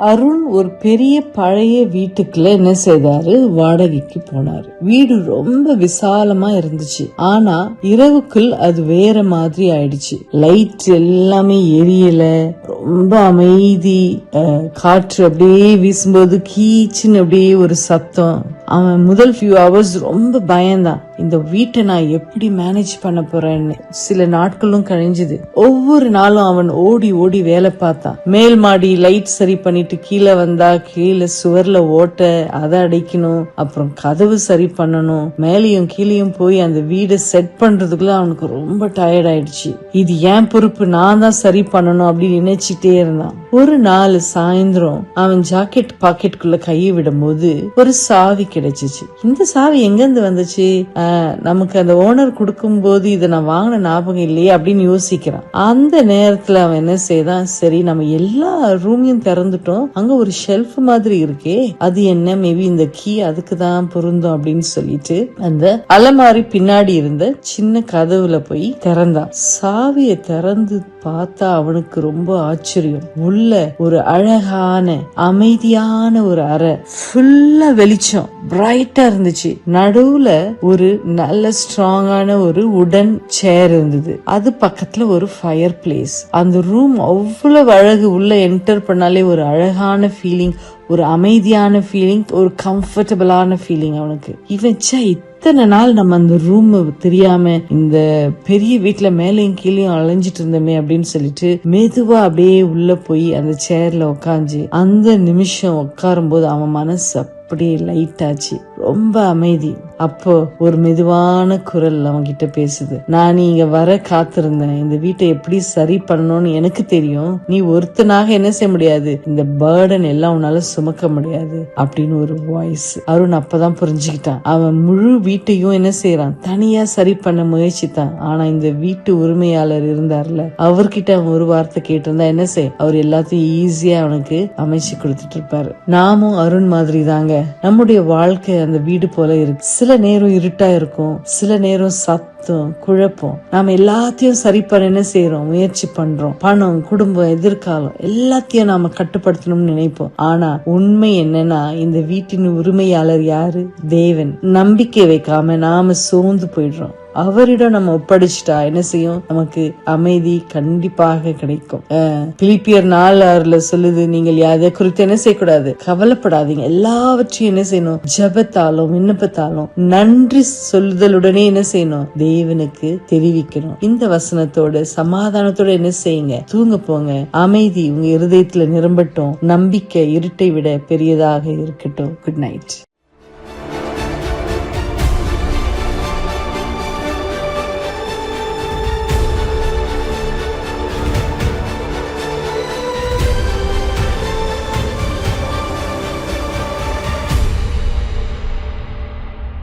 அருண் ஒரு பெரிய பழைய வீட்டுக்குள்ள என்ன செய்தாரு, வாடகைக்கு போனாரு. வீடு ரொம்ப விசாலமா இருந்துச்சு. ஆனா இரவுக்குள் அது வேற மாதிரி ஆயிடுச்சு. லைட் எல்லாமே எரியல, ரொம்ப அமைதி. காற்று அப்படியே வீசும்போது கீச்சுன்னு அப்படியே ஒரு சத்தம். அவன் முதல் ஃபியூ ஹவர்ஸ் ரொம்ப பயந்தான், இந்த வீட்டை நான் எப்படி மேனேஜ் பண்ண போறேன்னு. சில நாட்களும் கழிஞ்சது. ஒவ்வொரு நாளும் அவன் ஓடி ஓடி வேலை பார்த்தான். மேல் மாடி லைட் சரி பண்ணிட்டு கீழே வந்தா கீழே சுவர்ல ஓட்ட, அதை அடைக்கணும், அப்புறம் கதவு சரி பண்ணணும். மேலையும் கீழையும் போய் அந்த வீடை செட் பண்றதுக்குள்ள அவனுக்கு ரொம்ப டயர்ட் ஆயிடுச்சு. இது ஏன் பொறுப்பு, நான் தான் சரி பண்ணணும் அப்படின்னு நினைச்சிட்டே இருந்தான். ஒரு நாள் சாயந்தரம் அவன் ஜாக்கெட் பாக்கெட்டுக்குள்ள கையை விடும் போது ஒரு சாவி கிடைச்சிச்சு. இந்த சாவி எங்க இருந்து வந்துச்சு, நமக்கு அந்த ஓனர் கொடுக்கும் போது இதை நான் வாங்கின ஞாபகம் இல்லையே அப்படின்னு யோசிக்கிறான். அந்த நேரத்துல அவன் என்ன செய்தான், சரி நம்ம எல்லா ரூமையும் திறந்துட்டோம், அங்க ஒரு ஷெல்ஃப் மாதிரி இருக்கே, அது என்ன, மேபி இந்த கீ அதுக்கு தான் பொருந்தும் அப்படின்னு சொல்லிட்டு அந்த அலமாரி பின்னாடி இருந்த சின்ன கதவுல போய் திறந்தான். சாவியை திறந்து பார்த்தா அவனுக்கு ரொம்ப ஆச்சரியம். உள்ள ஒரு அழகான அமைதியான ஒரு அறை, ஃபுல்லா வெளிச்சம், பிரைட்டா இருந்துச்சு. நடுவுல ஒரு நல்ல ஸ்ட்ராங்கான ஒரு உடன் சேர் இருந்தது. அது பக்கத்துல ஒரு ஃபயர் பிளேஸ். அந்த ரூம் அவ்வளவு அழகு. உள்ள என்டர் பண்ணாலே ஒரு அழகான ஃபீலிங், ஒரு அமைதியான ஃபீலிங், ஒரு கம்ஃபர்டபுளான ஃபீலிங் அவனுக்கு. இத்தனை நாள் நம்ம அந்த ரூம் தெரியாம இந்த பெரிய வீட்டுல மேலையும் கீழையும் அலைஞ்சிட்டு இருந்தோமே அப்படின்னு சொல்லிட்டு மெதுவா அப்படியே உள்ள போய் அந்த சேர்ல உட்காந்து அந்த நிமிஷம் உட்காரும் போது அவன் மனசு அப்படியே லைட் ஆச்சு, ரொம்ப அமைதி. அப்போ ஒரு மெதுவான குரல் அவன் கிட்ட பேசுது, நான் நீ இங்க வர காத்திருந்தேன், இந்த வீட்டை எப்படி சரி பண்ணணும்னு எனக்கு தெரியும், நீ ஒருத்தனாக என்ன செய்ய முடியாது, இந்த பேர்டன் எல்லாம் உன்னால சுமக்க முடியாது அப்படின்னு ஒரு வாய்ஸ். அருண் அப்பதான் புரிஞ்சுக்கிட்டான். அவன் முழு வீட்டையும் என்ன செய்யறான், தனியா சரி பண்ண முயற்சித்தான். ஆனா இந்த வீட்டு உரிமையாளர் இருந்தார்ல, அவர்கிட்ட அவன் ஒரு வார்த்தை கேட்டிருந்தா என்ன செய், அவர் எல்லாத்தையும் ஈஸியா அவனுக்கு அமைச்சு கொடுத்துட்டு இருப்பாரு. நாமும் அருண் மாதிரி தாங்க. நம்முடைய வாழ்க்கை அந்த வீடு போல இருக்கு. சில நேரம் இருட்டா இருக்கும், சில நேரம் சத்தம், குழப்பம். நாம எல்லாத்தையும் சரி பண்ண என்ன செய்யறோம், முயற்சி பண்றோம். பணம், குடும்பம், எதிர்காலம் எல்லாத்தையும் நாம கட்டுப்படுத்தணும்னு நினைப்போம். ஆனா உண்மை என்னன்னா, இந்த வீட்டின் உரிமையாளர் யாரு, தேவன். நம்பிக்கை வைக்காம நாம சோர்ந்து போயிடுறோம். அவரிடம் நம்ம ஒப்படைச்சிட்டா என்ன செய்யும், நமக்கு அமைதி கண்டிப்பாக கிடைக்கும். பிலிப்பியர் 4:6 சொல்லுது, நீங்கள் எதை குறித்து என்ன செய்யக்கூடாது, கவலைப்படாதீங்க, எல்லாவற்றையும் என்ன செய்யணும், ஜெபத்தாலும் விண்ணப்பத்தாலும் நன்றி சொல்லுதலுடனே என்ன செய்யணும், தேவனுக்கு தெரிவிக்கணும். இந்த வசனத்தோட சமாதானத்தோட என்ன செய்யுங்க, தூங்க போங்க. அமைதி உங்க இருதயத்துல நிரம்பட்டும். நம்பிக்கை இருட்டை விட பெரியதாக இருக்கட்டும். Good night.